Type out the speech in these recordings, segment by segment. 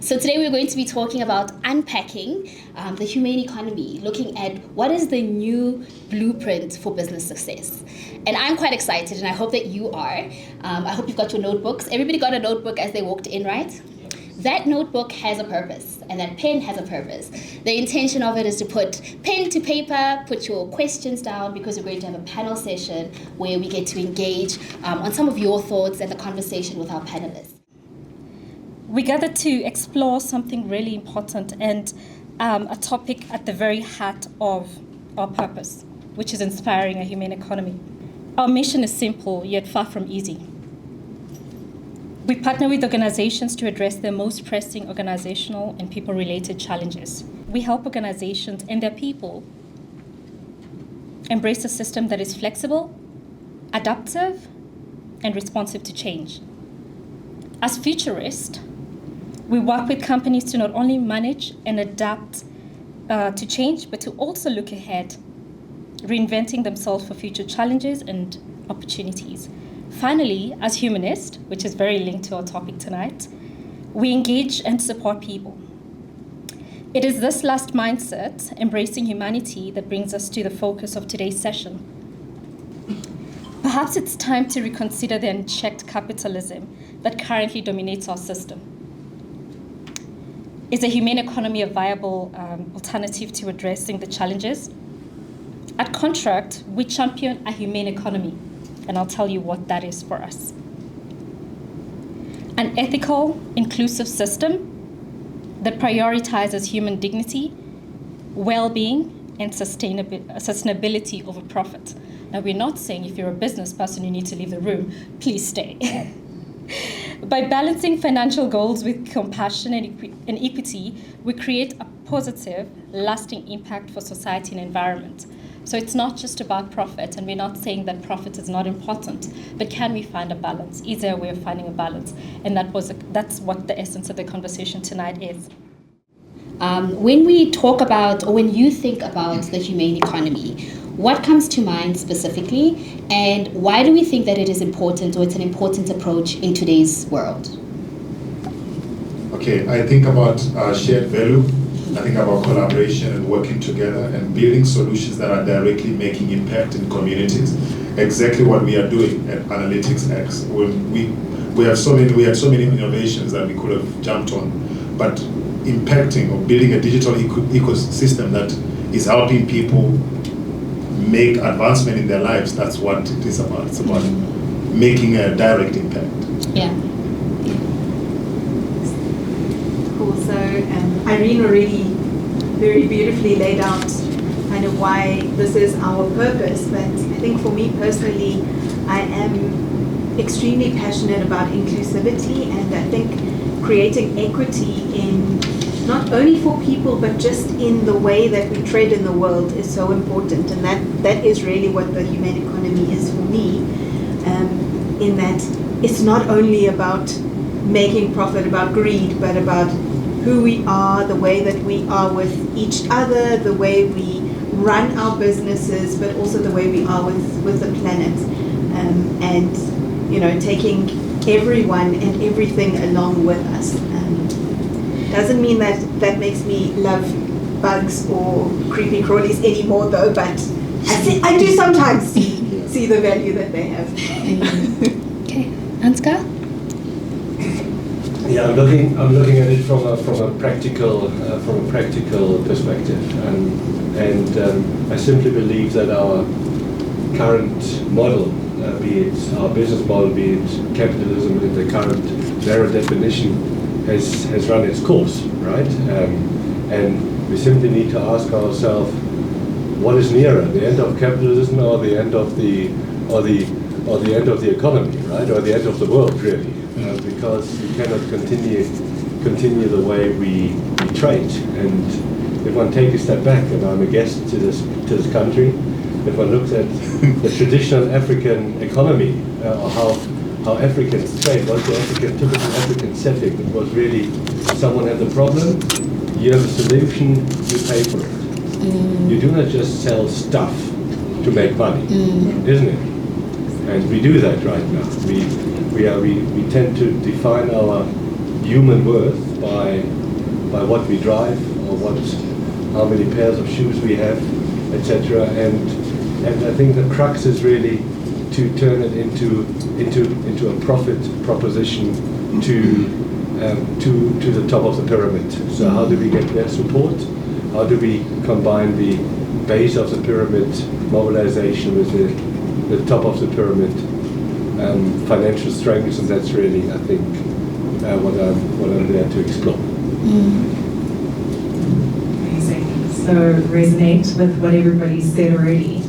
So today we're going to be talking about unpacking the humane economy, looking at what is the new blueprint for business success. And I'm quite excited, and I hope that you are. I hope you've got your notebooks. Everybody got a notebook as they walked in, right? That notebook has a purpose, and that pen has a purpose. The intention of it is to put pen to paper, put your questions down, because we're going to have a panel session where we get to engage on some of your thoughts and the conversation with our panelists. We gathered to explore something really important and a topic at the very heart of our purpose, which is inspiring a humane economy. Our mission is simple, yet far from easy. We partner with organizations to address their most pressing organizational and people-related challenges. We help organizations and their people embrace a system that is flexible, adaptive, and responsive to change. As futurists, we work with companies to not only manage and adapt to change, but to also look ahead, reinventing themselves for future challenges and opportunities. Finally, as humanists, which is very linked to our topic tonight, we engage and support people. It is this last mindset, embracing humanity, that brings us to the focus of today's session. Perhaps it's time to reconsider the unchecked capitalism that currently dominates our system. Is a humane economy a viable alternative to addressing the challenges? At Contract, we champion a humane economy, and I'll tell you what that is for us. An ethical, inclusive system that prioritizes human dignity, well-being, and sustainability over profit. Now, we're not saying if you're a business person, you need to leave the room. Please stay. By balancing financial goals with compassion and equity, we create a positive, lasting impact for society and environment. So it's not just about profit, and we're not saying that profit is not important, but can we find a balance? Is there a way of finding a balance? And that's what the essence of the conversation tonight is. When we talk about, or when you think about the humane economy, what comes to mind specifically, and why do we think that it is important, or it's an important approach in today's world? Okay, I think about shared value. I think about collaboration and working together and building solutions that are directly making impact in communities. Exactly what we are doing at Analytics X. We had so many innovations that we could have jumped on, but impacting or building a digital ecosystem that is helping people make advancement in their lives. That's what it is about. It's about making a direct impact. Yeah. Cool. So Irene already very beautifully laid out kind of why this is our purpose. But I think for me personally, I am extremely passionate about inclusivity, and I think creating equity in not only for people, but just in the way that we trade in the world is so important. And that is really what the humane economy is for me, in that it's not only about making profit, about greed, but about who we are, the way that we are with each other, the way we run our businesses, but also the way we are with the planet. And, you know, taking everyone and everything along with us. Doesn't mean that makes me love bugs or creepy crawlies anymore, though, but I do sometimes see the value that they have. Okay, Ansgar? Yeah, I'm looking at it from a practical perspective, and I simply believe that our current model, be it our business model, be it capitalism in the current narrow definition, has run its course, right? And we simply need to ask ourselves, what is nearer, the end of capitalism or the end of the end of the economy, right? Or the end of the world, really? Because we cannot continue the way we trade. And if one takes a step back, and I'm a guest to this country, if one looks at the traditional African economy, or how Africans trade, what the typical African setting, it was really someone has a problem, you have a solution, you pay for it. You do not just sell stuff to make money, isn't it? And we do that right now. We tend to define our human worth by what we drive or how many pairs of shoes we have, etc. And I think the crux is really to turn it into a profit proposition to the top of the pyramid. So how do we get their support? How do we combine the base of the pyramid mobilization with the top of the pyramid financial strengths? And that's really, I think, what I'm there to explore. Amazing. So resonate with what everybody said already.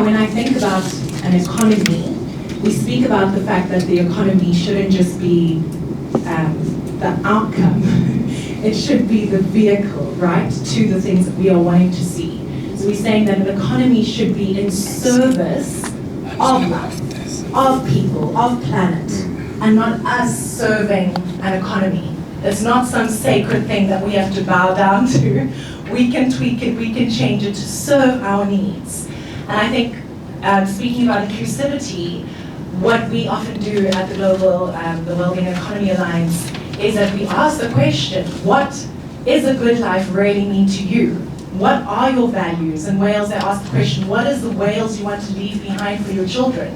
When I think about an economy, we speak about the fact that the economy shouldn't just be the outcome. It should be the vehicle, right, to the things that we are wanting to see. So we're saying that an economy should be in service of us, of people, of planet, and not us serving an economy. It's not some sacred thing that we have to bow down to. We can tweak it, we can change it to serve our needs. And I think, speaking about inclusivity, what we often do at the global, the Wellbeing Economy Alliance, is that we ask the question, what is a good life really mean to you? What are your values? In Wales, they ask the question, what is the Wales you want to leave behind for your children?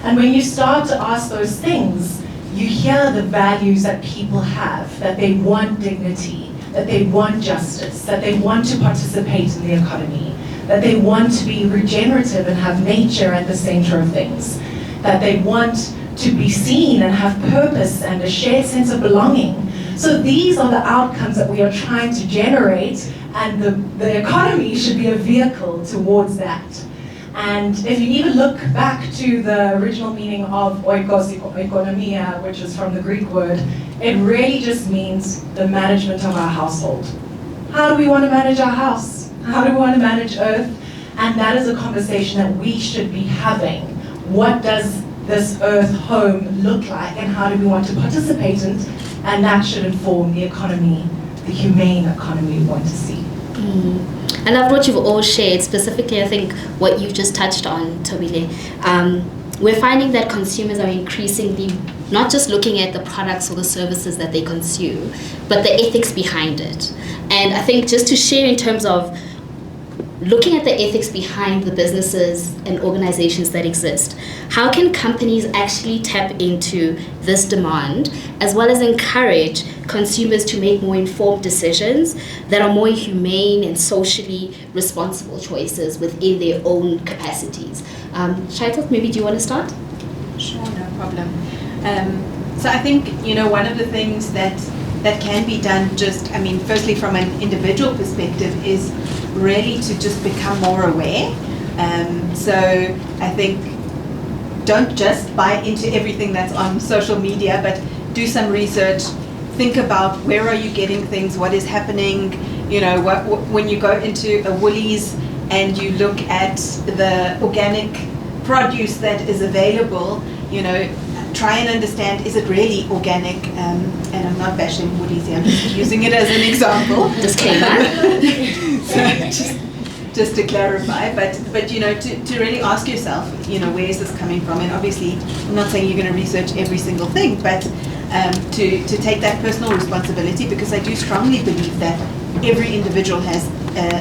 And when you start to ask those things, you hear the values that people have, that they want dignity, that they want justice, that they want to participate in the economy, that they want to be regenerative and have nature at the center of things, that they want to be seen and have purpose and a shared sense of belonging. So these are the outcomes that we are trying to generate, and the economy should be a vehicle towards that. And if you even look back to the original meaning of oikos ekonomia, which is from the Greek word, it really just means the management of our household. How do we want to manage our house? How do we want to manage Earth? And that is a conversation that we should be having. What does this Earth home look like, and how do we want to participate in it? And that should inform the economy, the humane economy we want to see. I love what you've all shared, specifically I think what you just touched on, Thobile. We're finding that consumers are increasingly not just looking at the products or the services that they consume, but the ethics behind it. And I think just to share in terms of looking at the ethics behind the businesses and organizations that exist, how can companies actually tap into this demand, as well as encourage consumers to make more informed decisions that are more humane and socially responsible choices within their own capacities? Chaital, maybe do you want to start? Sure, no problem. So I think, one of the things that can be done firstly from an individual perspective is really to just become more aware. So I think don't just buy into everything that's on social media, but do some research. Think about where are you getting things, what is happening. When you go into a Woolies and you look at the organic produce that is available, try and understand, is it really organic? And I'm not bashing Woolies here, I'm just using it as an example. Disclaimer. Just to clarify, but to really ask yourself, where is this coming from? And obviously, I'm not saying you're going to research every single thing, but to take that personal responsibility, because I do strongly believe that every individual has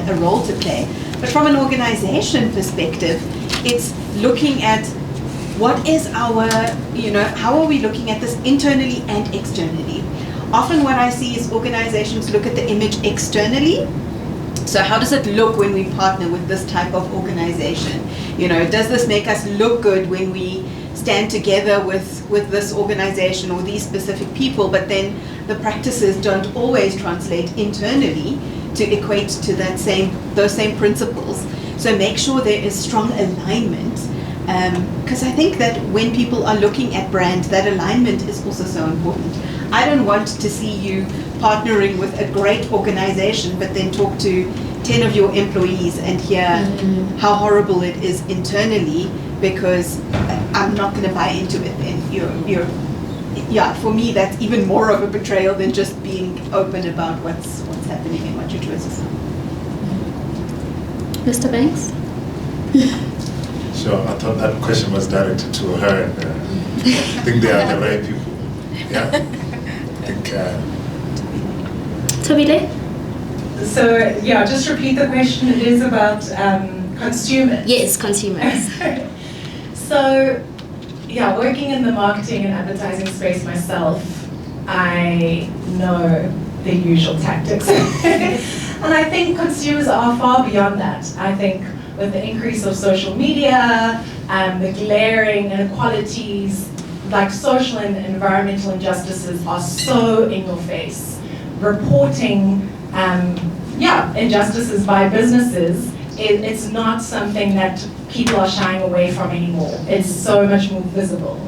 a role to play. But from an organization perspective, it's looking at what is our, how are we looking at this internally and externally? Often what I see is organizations look at the image externally. So how does it look when we partner with this type of organization? Does this make us look good when we stand together with this organization or these specific people, but then the practices don't always translate internally to equate to those same principles. So make sure there is strong alignment, because I think that when people are looking at brand, that alignment is also so important. I don't want to see you partnering with a great organization, but then talk to 10 of your employees and hear how horrible it is internally, because I'm not going to buy into it. And for me, that's even more of a betrayal than just being open about what's happening and what your choices are. Mr. Banks? Sure, I thought that question was directed to her. I think they are the right people. Yeah. Thobile? So, yeah, just repeat the question. It is about consumers. Yes, consumers. So, yeah, working in the marketing and advertising space myself, I know the usual tactics. And I think consumers are far beyond that. I think with the increase of social media, the glaring inequalities, like social and environmental injustices are so in your face. Reporting injustices by businesses, it's not something that people are shying away from anymore. It's so much more visible.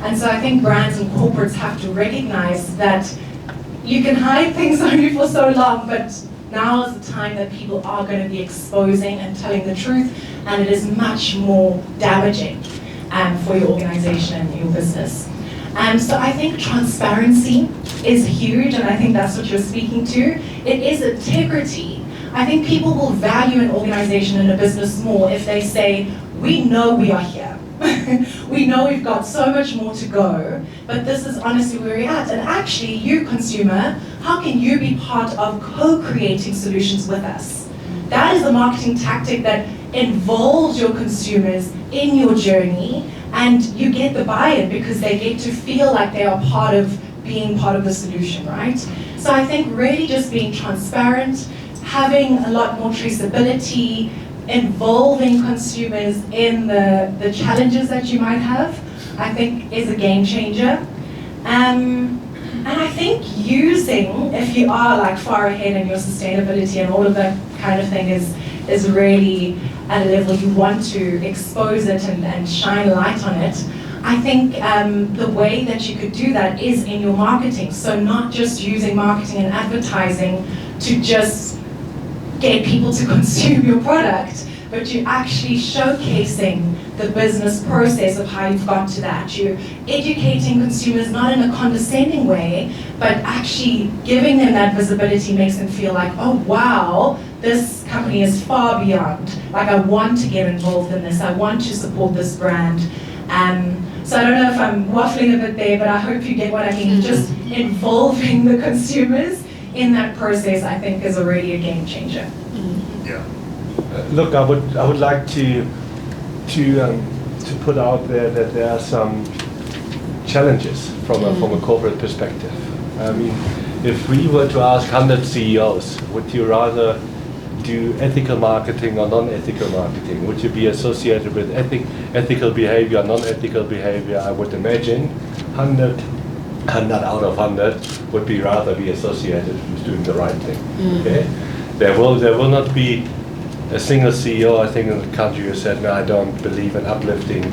And so I think brands and corporates have to recognize that you can hide things only for so long, but now is the time that people are going to be exposing and telling the truth, and it is much more damaging for your organization and your business. So I think transparency is huge, and I think that's what you're speaking to. It is integrity. I think people will value an organization and a business more if they say, we know we are here. We know we've got so much more to go, but this is honestly where we're at. And actually, you consumer, how can you be part of co-creating solutions with us? That is a marketing tactic that involves your consumers in your journey, and you get the buy-in because they get to feel like they are being part of the solution, right? So I think really just being transparent, having a lot more traceability, involving consumers in the challenges that you might have, I think is a game changer. And I think using, if you are like far ahead in your sustainability and all of that kind of thing is really at a level you want to expose it and shine light on it, I think the way that you could do that is in your marketing. So not just using marketing and advertising to just get people to consume your product, but you're actually showcasing the business process of how you've got to that. You're educating consumers not in a condescending way, but actually giving them that visibility makes them feel like, oh wow, this company is far beyond. Like I want to get involved in this, I want to support this brand. So I don't know if I'm waffling a bit there, but I hope you get what I mean. Just involving the consumers in that process, I think, is already a game changer. Yeah. Look, I would like to put out there that there are some challenges from a corporate perspective. I mean, if we were to ask 100 CEOs, would you rather do ethical marketing or non-ethical marketing? Would you be associated with ethical behavior, non-ethical behavior? I would imagine 100 out of 100 would rather be associated with doing the right thing. Okay? There will not be a single CEO, I think, in the country who said, no, I don't believe in uplifting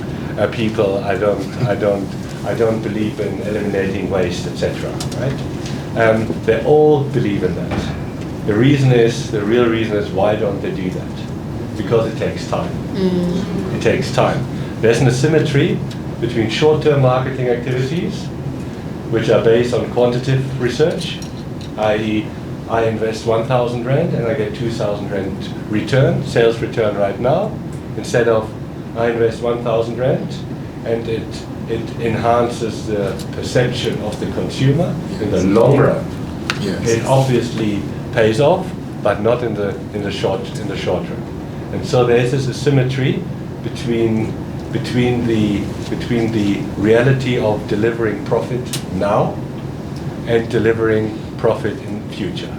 people. I don't believe in eliminating waste, etc. Right? They all believe in that. The real reason is why don't they do that? Because it takes time. It takes time. There's an asymmetry between short-term marketing activities, which are based on quantitative research, i.e. I invest 1,000 Rand and I get 2,000 Rand return, sales return right now, instead of I invest 1,000 Rand and it enhances the perception of the consumer in the long run. Yes. It obviously pays off, but not in the short run. And so there's this asymmetry between the reality of delivering profit now and delivering profit in future.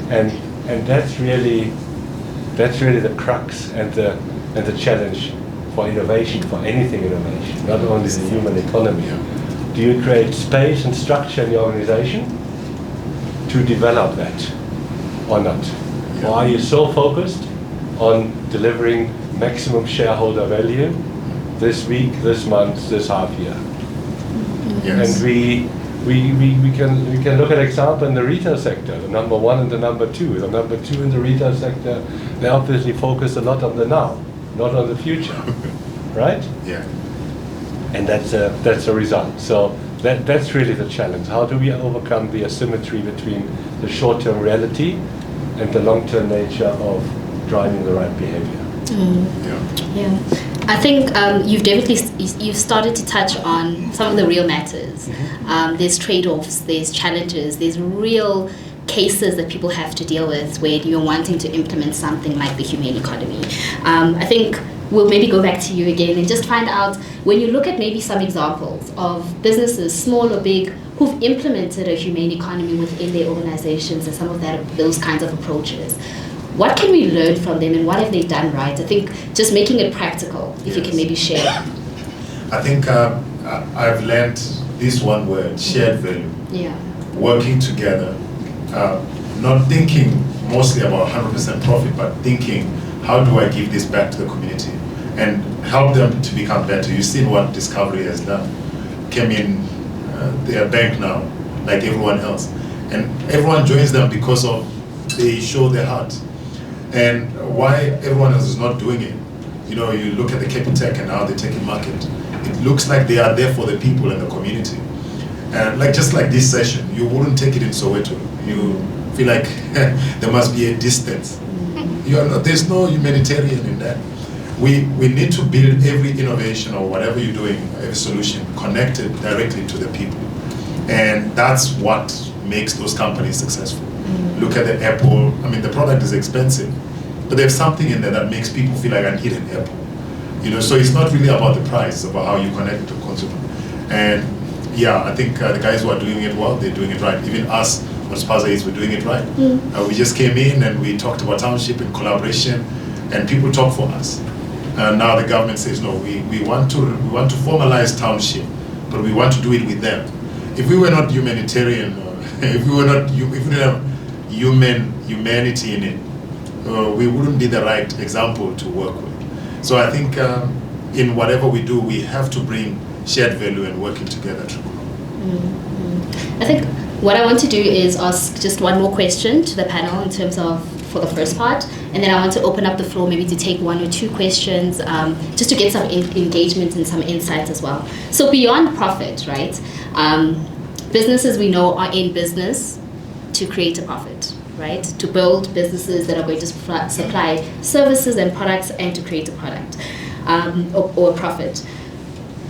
And that's really the crux and the challenge for innovation, for anything innovation, not only the human economy. Do you create space and structure in your organization to develop that or not? Or are you so focused on delivering maximum shareholder value this week, this month, this half year? Yes. And we can look at example in the retail sector, the number one and the number two. The number two in the retail sector, they obviously focus a lot on the now, not on the future, right? Yeah. And that's a result. So that's really the challenge. How do we overcome the asymmetry between the short-term reality and the long-term nature of driving the right behavior? Yeah. I think you've started to touch on some of the real matters. There's trade-offs, there's challenges, there's real cases that people have to deal with when you're wanting to implement something like the Humane Economy. I think we'll maybe go back to you again and just find out, when you look at maybe some examples of businesses, small or big, who've implemented a Humane Economy within their organizations and some of those kinds of approaches. What can we learn from them and what have they done right? I think just making it practical, if you can maybe share. I think I've learned this one word, shared value. Yeah. Working together, not thinking mostly about 100% profit, but thinking, how do I give this back to the community and help them to become better? You've seen what Discovery has done. Came in their bank now, like everyone else. And everyone joins them because of they show their heart. And why everyone else is not doing it, you know, you look at the Capitec and how they're taking market. It looks like they are there for the people and the community. And just like this session, you wouldn't take it in Soweto. You feel like there must be a distance. There's no humanitarian in that. We need to build every innovation or whatever you're doing, every solution, connected directly to the people. And that's what makes those companies successful. Look at the Apple. I mean, the product is expensive, but there's something in there that makes people feel like I need an Apple. You know, so it's not really about the price, it's about how you connect to the consumer. And yeah, I think the guys who are doing it well, they're doing it right. Even us, what Spaza is, we're doing it right. We just came in and we talked about township and collaboration, and people talk for us. And now the government says, no, we want to formalize township, but we want to do it with them. If we were not humanitarian, if we didn't have humanity in it, we wouldn't be the right example to work with. So I think in whatever we do, we have to bring shared value and working together. I think what I want to do is ask just one more question to the panel in terms of for the first part, and then I want to open up the floor maybe to take one or two questions just to get some engagement and some insights as well. So beyond profit, right? Businesses we know are in business to create a profit, right? To build businesses that are going to supply services and products and to create a product or a profit.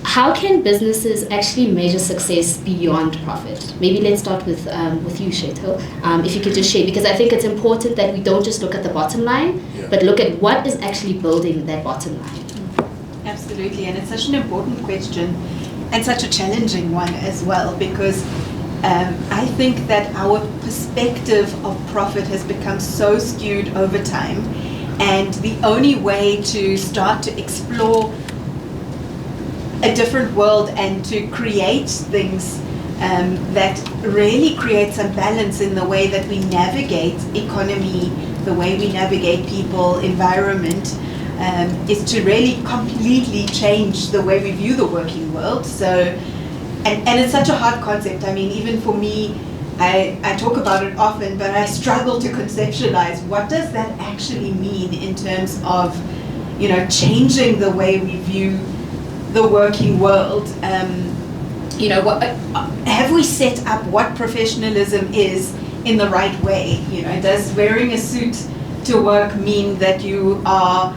How can businesses actually measure success beyond profit? Maybe let's start with you, Chaital. If you could just share, because I think it's important that we don't just look at the bottom line, but look at what is actually building that bottom line. Absolutely, and it's such an important question and such a challenging one as well, because I think that our perspective of profit has become so skewed over time, and the only way to start to explore a different world and to create things that really create some balance in the way that we navigate economy, the way we navigate people, environment, is to really completely change the way we view the working world. So, and it's such a hard concept. I mean, even for me, I talk about it often, but I struggle to conceptualize what does that actually mean in terms of, you know, changing the way we view the working world. You know, have we set up what professionalism is in the right way? You know, does wearing a suit to work mean that you are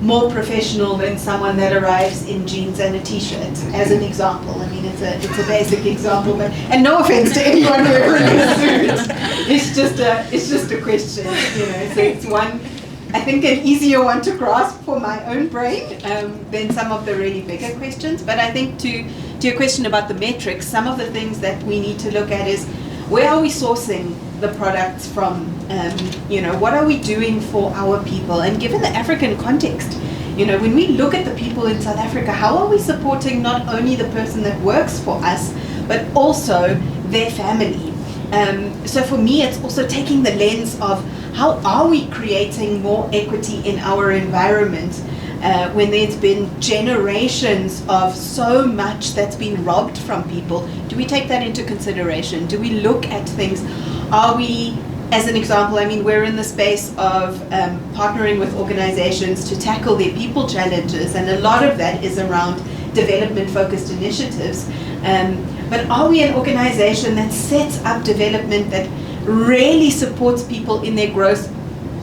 more professional than someone that arrives in jeans and a t-shirt, as an example? I mean, it's a basic example, but, and no offense to anyone wearing a suit. It's just a question, you know. So it's one, I think, an easier one to grasp for my own brain than some of the really bigger questions. But I think to your question about the metrics, some of the things that we need to look at is, where are we sourcing the products from? You know, what are we doing for our people? And given the African context, you know, when we look at the people in South Africa, how are we supporting not only the person that works for us, but also their family? So for me, it's also taking the lens of, how are we creating more equity in our environment when there's been generations of so much that's been robbed from people? Do we take that into consideration? Do we look at things? Are we, as an example, I mean, we're in the space of partnering with organizations to tackle their people challenges, and a lot of that is around development-focused initiatives. But are we an organization that sets up development that really supports people in their growth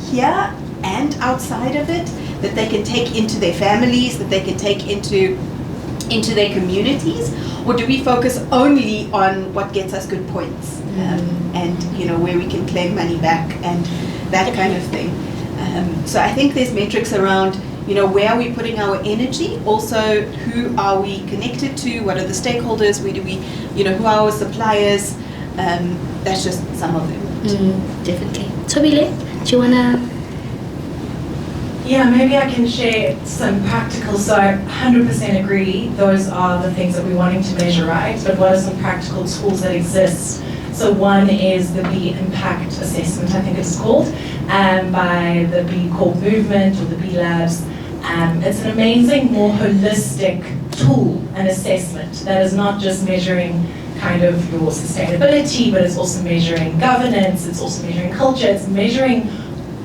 here and outside of it, that they can take into their families, that they can take into their communities, or do we focus only on what gets us good points and where we can claim money back and that kind of thing? So I think there's metrics around where are we putting our energy, also who are we connected to, what are the stakeholders, where do we, who are our suppliers, that's just some of them. Definitely. Thobile, do you want to? Yeah, maybe I can share some practical. So I 100% agree, those are the things that we're wanting to measure, right? But what are some practical tools that exist? So one is the B Impact Assessment, I think it's called, by the B Corp movement or the B Labs. It's an amazing, more holistic tool and assessment that is not just measuring kind of your sustainability, but it's also measuring governance, it's also measuring culture, it's measuring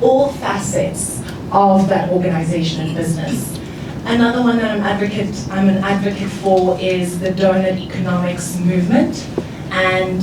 all facets of that organization and business. Another one that I'm an advocate for is the donut economics movement, and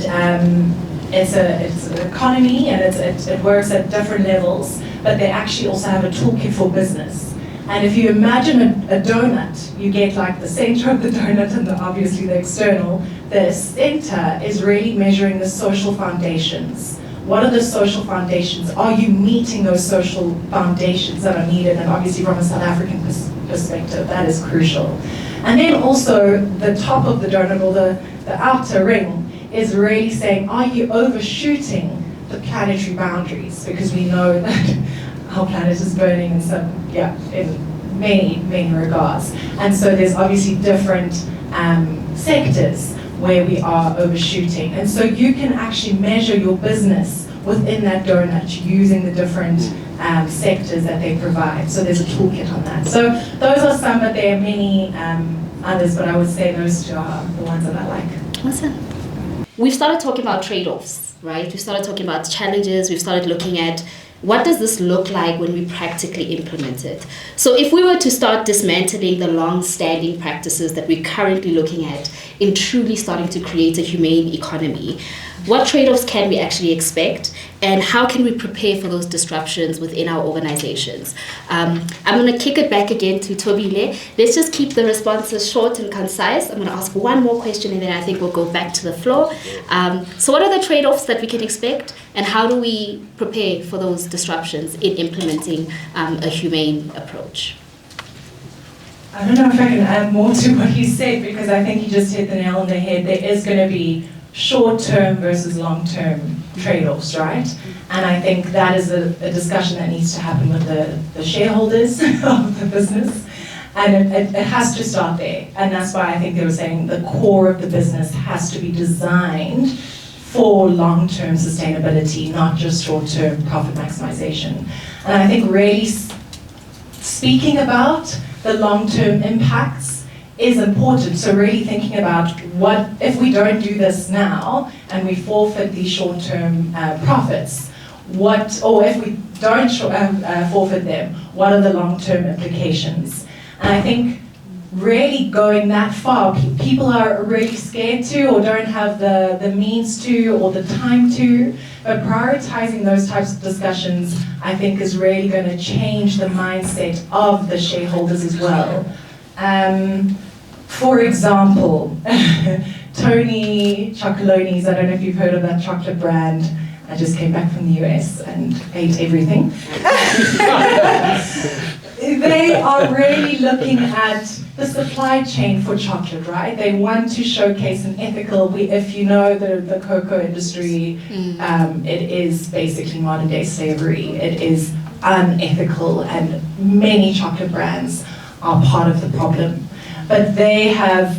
it's an economy, and it works at different levels, but they actually also have a toolkit for business. And if you imagine a donut, you get like the center of the donut and obviously the external. The center is really measuring the social foundations. What are the social foundations? Are you meeting those social foundations that are needed? And obviously from a South African perspective, that is crucial. And then also the top of the donut, or the outer ring, is really saying, are you overshooting the planetary boundaries? Because we know that our planet is burning in many regards. And so there's obviously different sectors where we are overshooting. And so you can actually measure your business within that donut using the different sectors that they provide. So there's a toolkit on that. So those are some, but there are many others, but I would say those two are the ones that I like. Awesome. We've started talking about trade-offs, right? We've started talking about challenges. We've started looking at what does this look like when we practically implement it? So if we were to start dismantling the long-standing practices that we're currently looking at in truly starting to create a humane economy, what trade-offs can we actually expect, and how can we prepare for those disruptions within our organizations? I'm going to kick it back again to Thobile. Let's just keep the responses short and concise. I'm going to ask one more question, and then I think we'll go back to the floor. So what are the trade-offs that we can expect, and how do we prepare for those disruptions in implementing a humane approach? I don't know if I can add more to what he said, because I think he just hit the nail on the head. There is going to be short-term versus long-term trade-offs, right? And I think that is a discussion that needs to happen with the shareholders of the business. And it has to start there. And that's why I think they were saying the core of the business has to be designed for long-term sustainability, not just short-term profit maximization. And I think really speaking about the long-term impacts is important. So really thinking about what, if we don't do this now and we forfeit these short-term profits, or if we don't forfeit them, what are the long-term implications? And I think really going that far, people are really scared to, or don't have the means to, or the time to, but prioritizing those types of discussions, I think, is really going to change the mindset of the shareholders as well. For example, Tony Chocolonies, I don't know if you've heard of that chocolate brand. I just came back from the US and ate everything. They are really looking at the supply chain for chocolate, right? They want to showcase an ethical, if you know the cocoa industry, it is basically modern day slavery. It is unethical, and many chocolate brands are part of the problem. But they have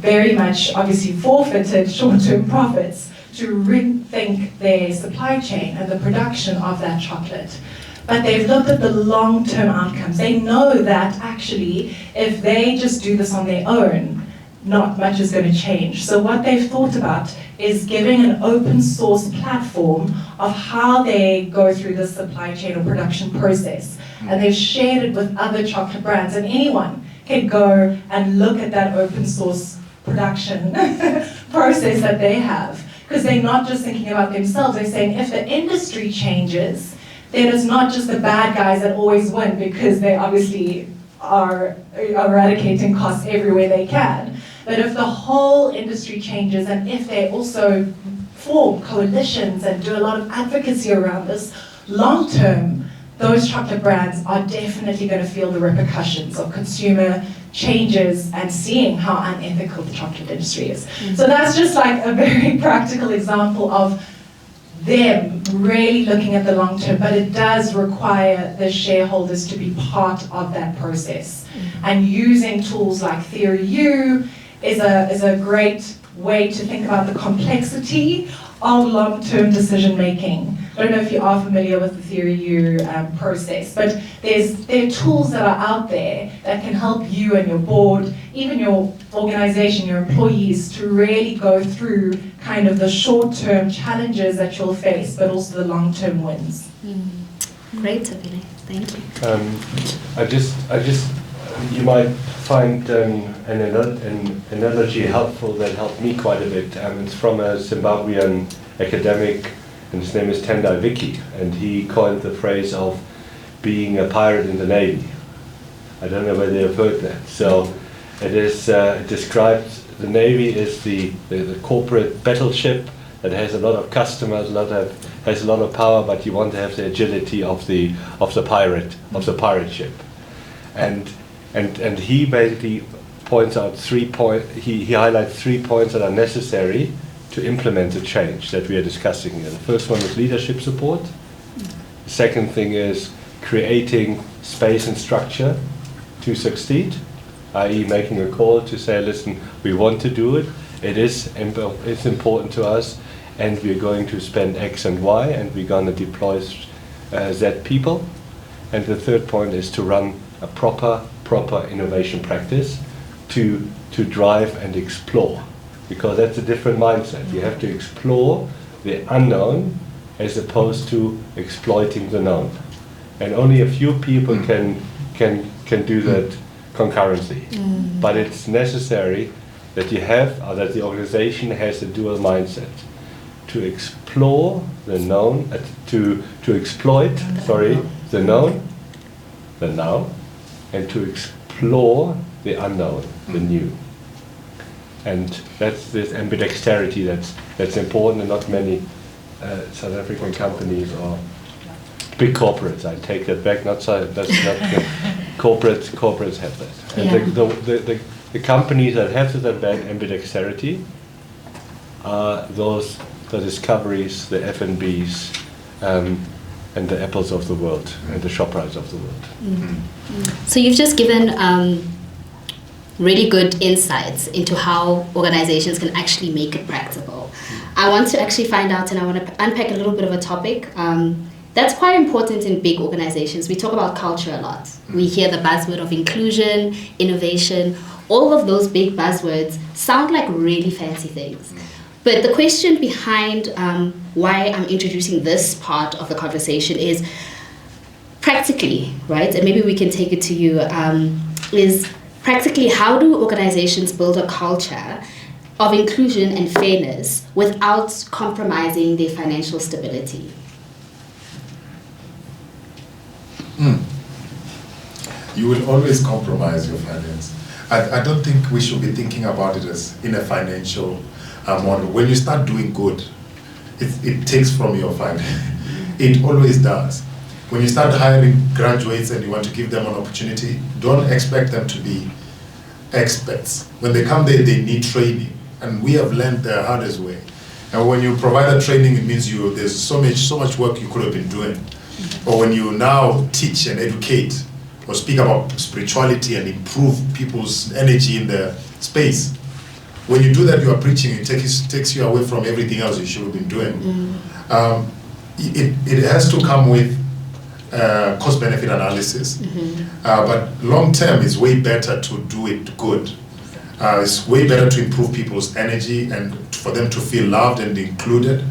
very much obviously forfeited short-term profits to rethink their supply chain and the production of that chocolate. But they've looked at the long-term outcomes. They know that actually, if they just do this on their own, not much is going to change. So what they've thought about is giving an open source platform of how they go through the supply chain or production process. And they've shared it with other chocolate brands, and anyone can go and look at that open source production process that they have. Because they're not just thinking about themselves, they're saying if the industry changes, then it's not just the bad guys that always win because they obviously are eradicating costs everywhere they can. But if the whole industry changes and if they also form coalitions and do a lot of advocacy around this, long term, those chocolate brands are definitely going to feel the repercussions of consumer changes and seeing how unethical the chocolate industry is. So that's just like a very practical example of them really looking at the long term, but it does require the shareholders to be part of that process. And using tools like Theory U is a great way to think about the complexity of long-term decision making. I don't know if you are familiar with the Theory U process, but there are tools that are out there that can help you and your board, even your organization, your employees, to really go through kind of the short-term challenges that you'll face, but also the long-term wins. Great, Thobile. Thank you. You might find an analogy helpful that helped me quite a bit. It's from a Zimbabwean academic, and his name is Tendai Vicky, and he coined the phrase of being a pirate in the Navy. I don't know whether you've heard that. So it is it describes the Navy is the corporate battleship that has a lot of customers, has a lot of power, but you want to have the agility of the pirate ship. And he basically points out he highlights 3 points that are necessary to implement the change that we are discussing here. The first one is leadership support. The second thing is creating space and structure to succeed, i.e. making a call to say, listen, we want to do it, it's important to us, and we're going to spend X and Y, and we're going to deploy Z people. And the third point is to run a proper innovation practice to drive and explore, because that's a different mindset. You have to explore the unknown as opposed to exploiting the known, and only a few people can do that concurrently. But it's necessary that you have, or that the organization has a dual mindset: to explore the known, to exploit the known, the now, and to explore the unknown, the new. And that's this ambidexterity that's important, and not many South African companies or big corporates. I take that back. Corporates have that. And the companies that have that ambidexterity are those the Discoveries, the F&Bs, and the Apples of the world, and the ShopRites of the world. So you've just given really good insights into how organizations can actually make it practical. I want to actually find out, and I want to unpack a little bit of a topic that's quite important in big organizations. We talk about culture a lot. We hear the buzzword of inclusion, innovation. All of those big buzzwords sound like really fancy things. But the question behind why I'm introducing this part of the conversation is practically, right? And maybe we can take it to you, is practically, how do organizations build a culture of inclusion and fairness without compromising their financial stability? You will always compromise your finance. I don't think we should be thinking about it as in a financial model. When you start doing good, it takes from your finance. It always does. When you start hiring graduates and you want to give them an opportunity, don't expect them to be experts. When they come there, they need training. And we have learned the hardest way. And when you provide that training, it means there's so much work you could have been doing. Or when you now teach and educate or speak about spirituality and improve people's energy in the space, when you do that, you are preaching. It takes you away from everything else you should have been doing. It has to come with cost-benefit analysis. But long-term, it's way better to do it good. It's way better to improve people's energy and for them to feel loved and included.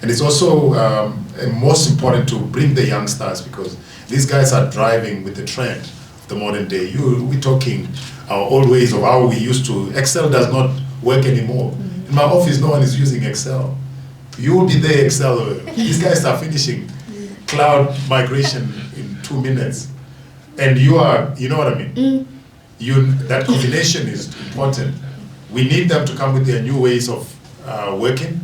And it's also most important to bring the youngsters, because these guys are driving with the trend of the modern day. We're talking our old ways of how we used to. Excel does not work anymore. In my office, no one is using Excel. You will be there, Excel. These guys are finishing cloud migration in 2 minutes. And you know what I mean? That combination is important. We need them to come with their new ways of working,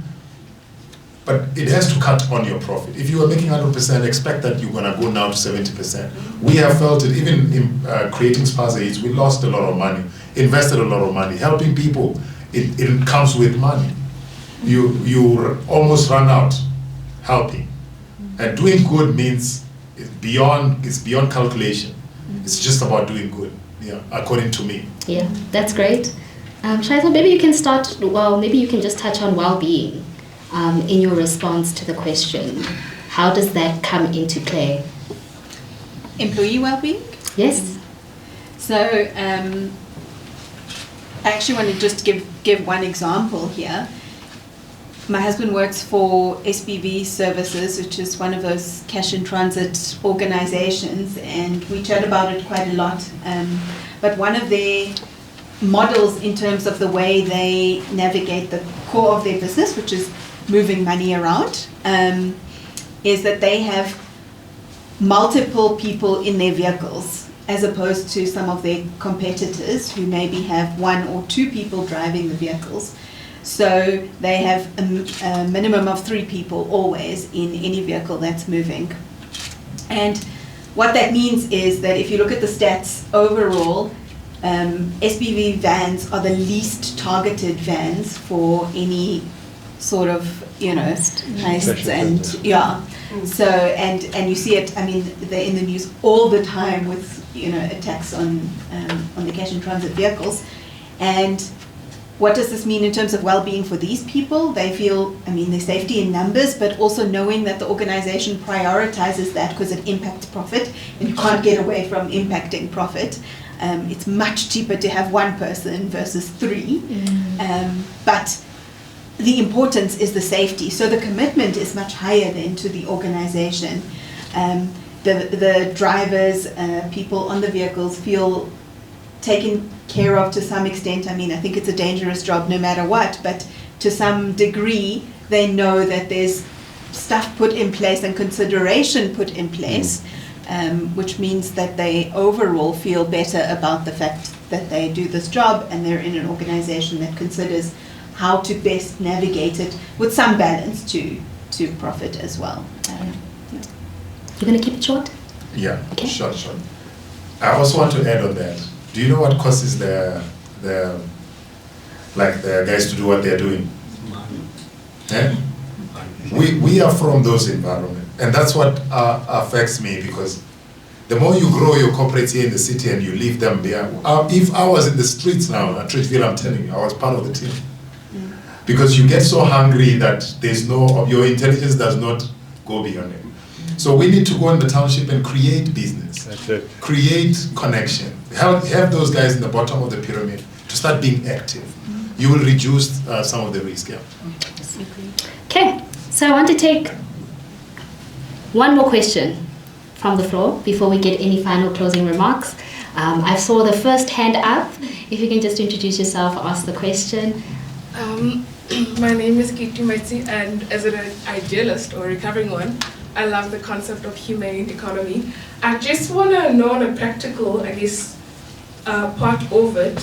but it has to cut on your profit. If you are making 100%, expect that you're gonna go now to 70%. We have felt it, even in creating Spaza, we lost a lot of money, invested a lot of money, helping people. It comes with money. You almost run out helping. And doing good means it's beyond calculation. It's just about doing good, according to me. Yeah, that's great. Chaital, maybe you can start, maybe you can just touch on well-being in your response to the question. How does that come into play? Employee well-being? Yes. So I actually want to just give one example here. My husband works for SPV Services, which is one of those cash in transit organizations, and we chat about it quite a lot. But one of their models in terms of the way they navigate the core of their business, which is moving money around, is that they have multiple people in their vehicles, as opposed to some of their competitors who maybe have 1 or 2 people driving the vehicles. So they have a minimum of 3 people always in any vehicle that's moving. And what that means is that if you look at the stats overall, SPV vans are the least targeted vans for any sort of, heists and So and you see it. I mean, they're in the news all the time with attacks on the cash in transit vehicles. And what does this mean in terms of well-being for these people? They feel, their safety in numbers, but also knowing that the organization prioritizes that because it impacts profit, and you can't get away from impacting profit. It's much cheaper to have 1 person versus 3. But the importance is the safety. So the commitment is much higher then to the organization. The drivers, people on the vehicles feel taken care of to some extent. I think it's a dangerous job no matter what, but to some degree they know that there's stuff put in place and consideration put in place, which means that they overall feel better about the fact that they do this job and they're in an organization that considers how to best navigate it with some balance to profit as well. You're going to keep it short? Yeah, okay. Short. I also want to add on that. Do you know what causes the guys to do what they're doing? We are from those environments, and that's what affects me, because the more you grow your corporates here in the city and you leave them there. If I was in the streets now at Trachville, I'm telling you, I was part of the team. Because you get so hungry that your intelligence does not go beyond it. So we need to go in the township and create business. That's it. Create connection. Have those guys in the bottom of the pyramid to start being active. You will reduce some of the risk. Okay, so I want to take one more question from the floor before we get any final closing remarks. I saw the first hand up. If you can just introduce yourself, ask the question. My name is Kiti Maitsi, and as an idealist or recovering one, I love the concept of humane economy. I just want to know on a practical, part of it,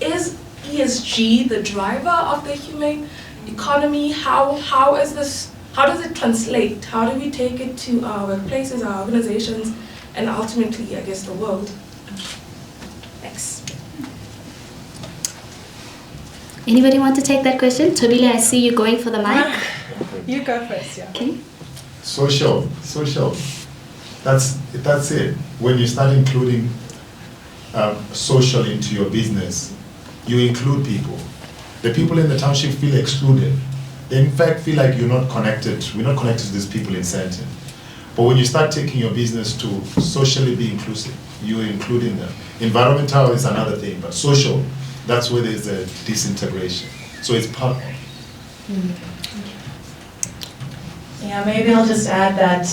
is ESG the driver of the humane economy? How does it translate? How do we take it to our workplaces, our organizations, and ultimately, the world? Thanks. Anybody want to take that question? Thobile, I see you going for the mic. You go first, yeah. Okay. Social. That's it. When you start including social into your business, you include people. The people in the township feel excluded. They in fact feel like you're not connected. We're not connected to these people in Sandton. But when you start taking your business to socially be inclusive, you're including them. Environmental is another thing, but social, that's where there's a disintegration. So it's part of. Yeah, maybe I'll just add that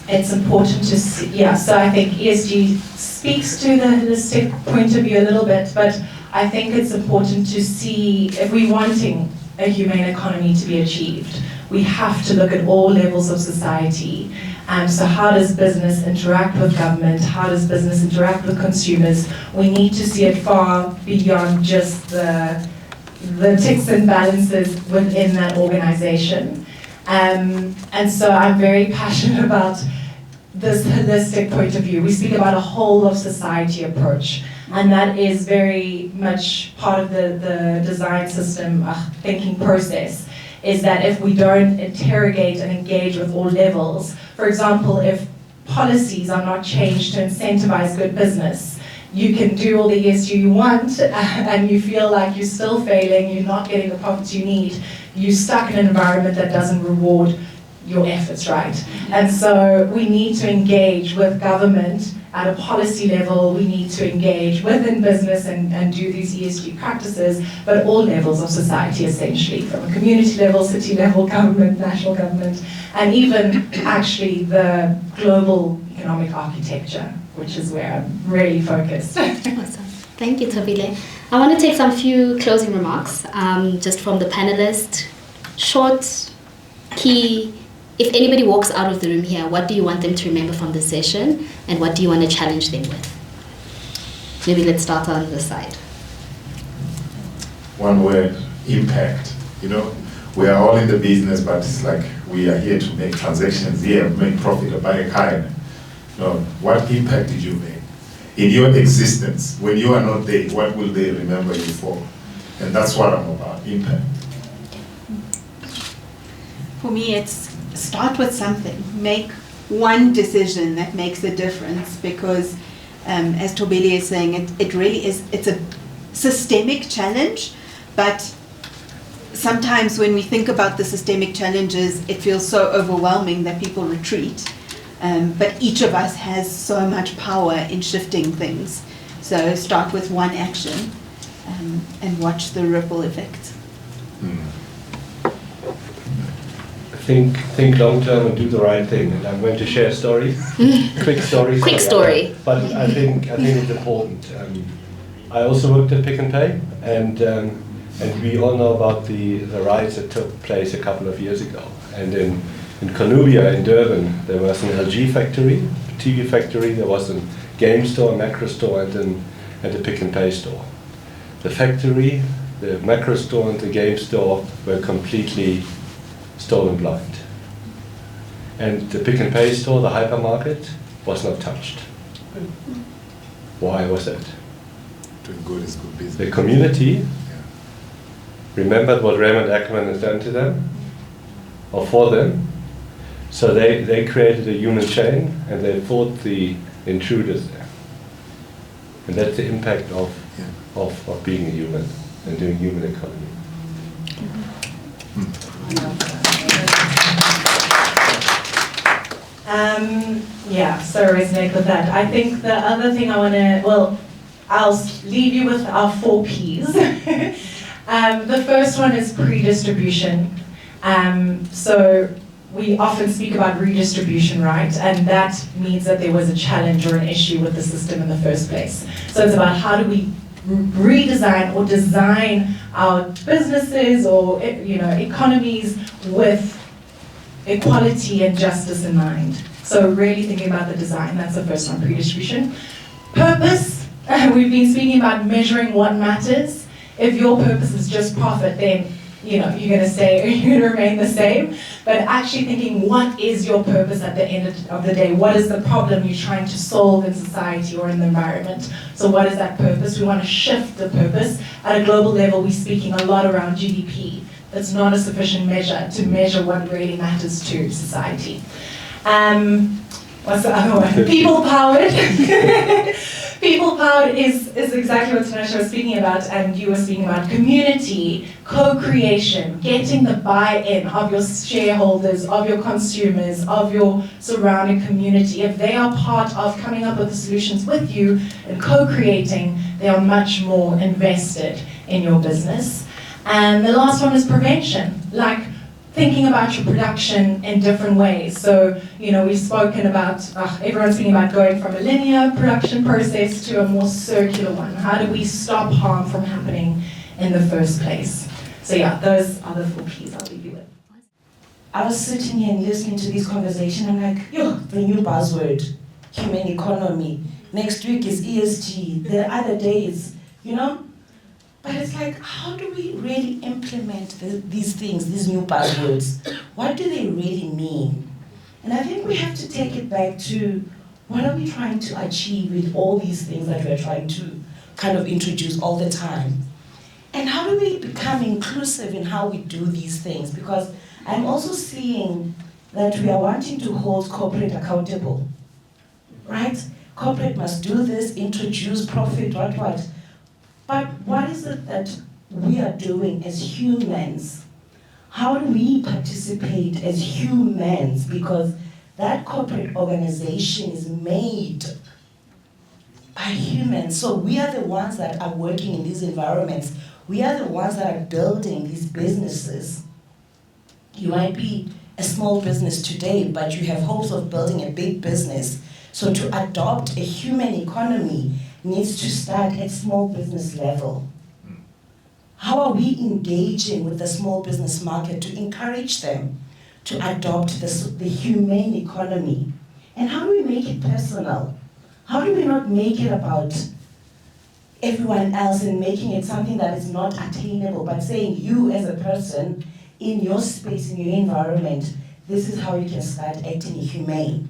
it's important to see, so I think ESG speaks to the holistic point of view a little bit, but I think it's important to see if we're wanting a humane economy to be achieved, we have to look at all levels of society. So how does business interact with government? How does business interact with consumers? We need to see it far beyond just the ticks and balances within that organization. And so I'm very passionate about this holistic point of view. We speak about a whole of society approach, and that is very much part of the design system thinking process, is that if we don't interrogate and engage with all levels, for example, if policies are not changed to incentivize good business, you can do all the ESG you want and you feel like you're still failing, you're not getting the profits you need, you're stuck in an environment that doesn't reward your efforts, right? And so we need to engage with government at a policy level, we need to engage within business and do these ESG practices, but all levels of society essentially, from a community level, city level, government, national government, and even actually the global economic architecture, which is where I'm really focused. Awesome. Thank you, Thobile. I want to take some few closing remarks just from the panelists. Short, key. If anybody walks out of the room here, what do you want them to remember from this session, and what do you want to challenge them with? Maybe let's start on this side. One word, impact. You know, we are all in the business, but it's like we are here to make transactions, here, make profit, or buy a car. No, what impact did you make? In your existence, when you are not there, what will they remember you for? And that's what I'm about, impact. For me, it's start with something. Make one decision that makes a difference, because as Thobile is saying, it really is, it's a systemic challenge, but sometimes when we think about the systemic challenges, it feels so overwhelming that people retreat. But each of us has so much power in shifting things. So start with one action and watch the ripple effect. Think long term and do the right thing. And I'm going to share a story, quick story. Quick story. But I think it's important. I also worked at Pick n Pay, and we all know about the riots that took place a couple of years ago. And in Columbia, in Durban, there was an LG factory, TV factory. There was a game store, a macro store, and a Pick n Pay store. The factory, the macro store, and the game store were completely stolen blind. And the Pick n Pay store, the hypermarket, was not touched. Why was that? Doing good is good business. The community remembered what Raymond Ackerman has done to them, or for them, so they created a human chain and they fought the intruders there. And that's the impact of being a human and doing human economy. So resonate with that. I think the other thing I want to, I'll leave you with our 4 Ps. The first one is pre-distribution. So we often speak about redistribution, right? And that means that there was a challenge or an issue with the system in the first place. So it's about how do we redesign or design our businesses or economies with equality and justice in mind. So really thinking about the design, that's the first one, pre-distribution. Purpose, we've been speaking about measuring what matters. If your purpose is just profit, then you're going to remain the same. But actually thinking, what is your purpose at the end of the day? What is the problem you're trying to solve in society or in the environment? So what is that purpose? We want to shift the purpose. At a global level, we're speaking a lot around GDP. That's not a sufficient measure to measure what really matters to society. What's the other one? People-powered. People-powered is exactly what Tanisha was speaking about, and you were speaking about community, co-creation, getting the buy-in of your shareholders, of your consumers, of your surrounding community. If they are part of coming up with the solutions with you and co-creating, they are much more invested in your business. And the last one is prevention, like thinking about your production in different ways. So, we've spoken about, everyone's speaking about going from a linear production process to a more circular one. How do we stop harm from happening in the first place? So yeah, those are the 4 Ps I'll leave you with. I was sitting here and listening to this conversation, I'm like, yo, the new buzzword, humane economy. Next week is ESG, the other day is, you know? But it's like, how do we really implement these things, these new buzzwords? What do they really mean? And I think we have to take it back to, what are we trying to achieve with all these things that we're trying to kind of introduce all the time? And how do we become inclusive in how we do these things? Because I'm also seeing that we are wanting to hold corporate accountable, right? Corporate must do this, introduce profit, what. But what is it that we are doing as humans? How do we participate as humans? Because that corporate organization is made by humans. So we are the ones that are working in these environments. We are the ones that are building these businesses. You might be a small business today, but you have hopes of building a big business. So to adopt a human economy needs to start at small business level. How are we engaging with the small business market to encourage them to adopt the humane economy? And how do we make it personal? How do we not make it about everyone else and making it something that is not attainable, but saying you as a person in your space, in your environment, this is how you can start acting humane.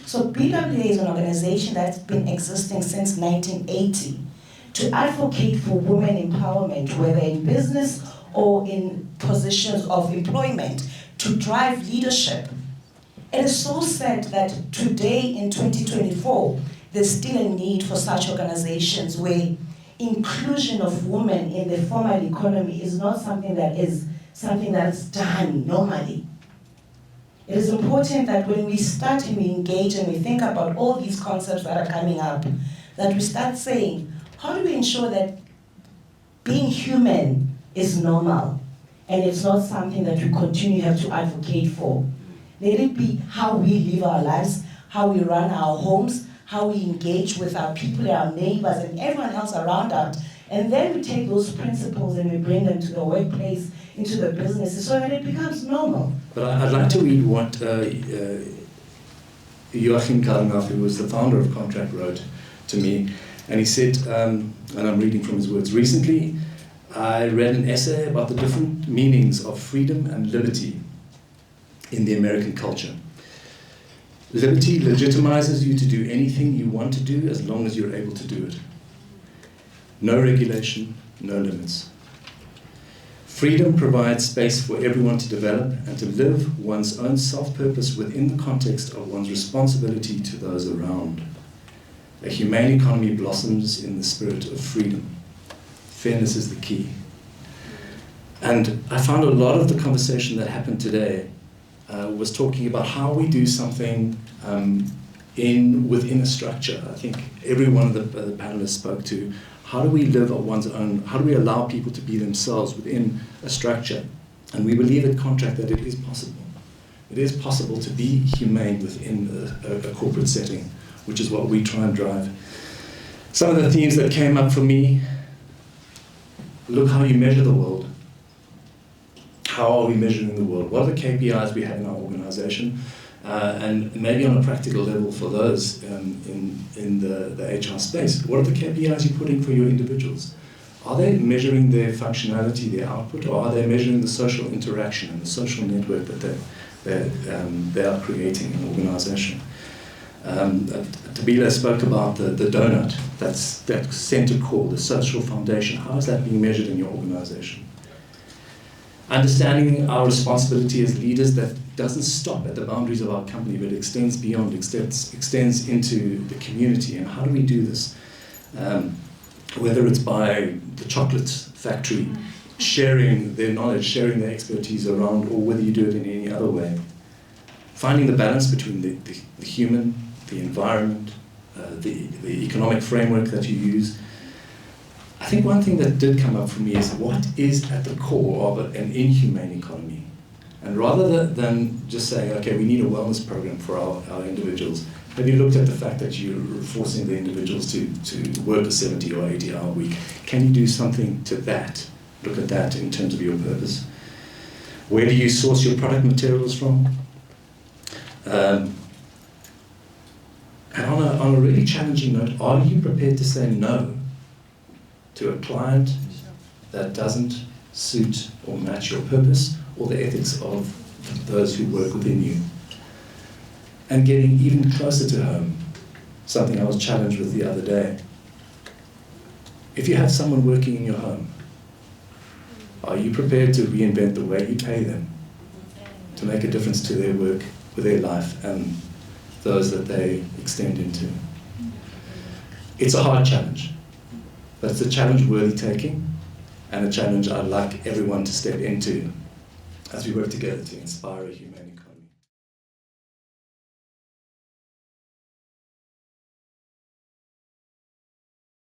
So BWA is an organization that's been existing since 1980 to advocate for women empowerment, whether in business or in positions of employment, to drive leadership. It is so sad that today in 2024, there's still a need for such organizations where inclusion of women in the formal economy is not something that's done normally. It is important that when we start and we engage and we think about all these concepts that are coming up, that we start saying, how do we ensure that being human is normal and it's not something that we continue have to advocate for? Let it be how we live our lives, how we run our homes, how we engage with our people, our neighbors, and everyone else around us. And then we take those principles and we bring them to the workplace, into the businesses, so that it becomes normal. But I'd like to read what Joachim Kallenhoff, who was the founder of Contract, wrote to me. And he said, and I'm reading from his words, recently I read an essay about the different meanings of freedom and liberty in the American culture. Liberty legitimizes you to do anything you want to do as long as you're able to do it. No regulation, no limits. Freedom provides space for everyone to develop and to live one's own self-purpose within the context of one's responsibility to those around. A humane economy blossoms in the spirit of freedom. Fairness is the key. And I found a lot of the conversation that happened today was talking about how we do something within a structure. I think every one of the panelists spoke to how do we live on one's own, how do we allow people to be themselves within a structure? And we believe at Contract that it is possible. It is possible to be humane within a corporate setting, which is what we try and drive. Some of the themes that came up for me, look how you measure the world. How are we measuring the world? What are the KPIs we have in our organization? And maybe on a practical level for those in the HR space, what are the KPIs you're putting for your individuals? Are they measuring their functionality, their output, or are they measuring the social interaction and the social network that they are creating in an organization? Thobile spoke about the donut, that center core, the social foundation. How is that being measured in your organization? Understanding our responsibility as leaders that doesn't stop at the boundaries of our company, but extends beyond, extends into the community. And how do we do this? Whether it's by the chocolate factory, sharing their knowledge, sharing their expertise around, or whether you do it in any other way. Finding the balance between the human, the environment, the economic framework that you use. I think one thing that did come up for me is what is at the core of an inhumane economy? And rather than just saying, okay, we need a wellness program for our individuals, have you looked at the fact that you're forcing the individuals to work a 70 or 80 hour week? Can you do something to that look at that in terms of your purpose. Where do you source your product materials from? And on a really challenging note, are you prepared to say no to a client that doesn't suit or match your purpose or the ethics of those who work within you? And getting even closer to home, something I was challenged with the other day. If you have someone working in your home, are you prepared to reinvent the way you pay them to make a difference to their work, with their life, and those that they extend into? It's a hard challenge, but it's a challenge worthy taking, and a challenge I'd like everyone to step into as we work together to inspire a humane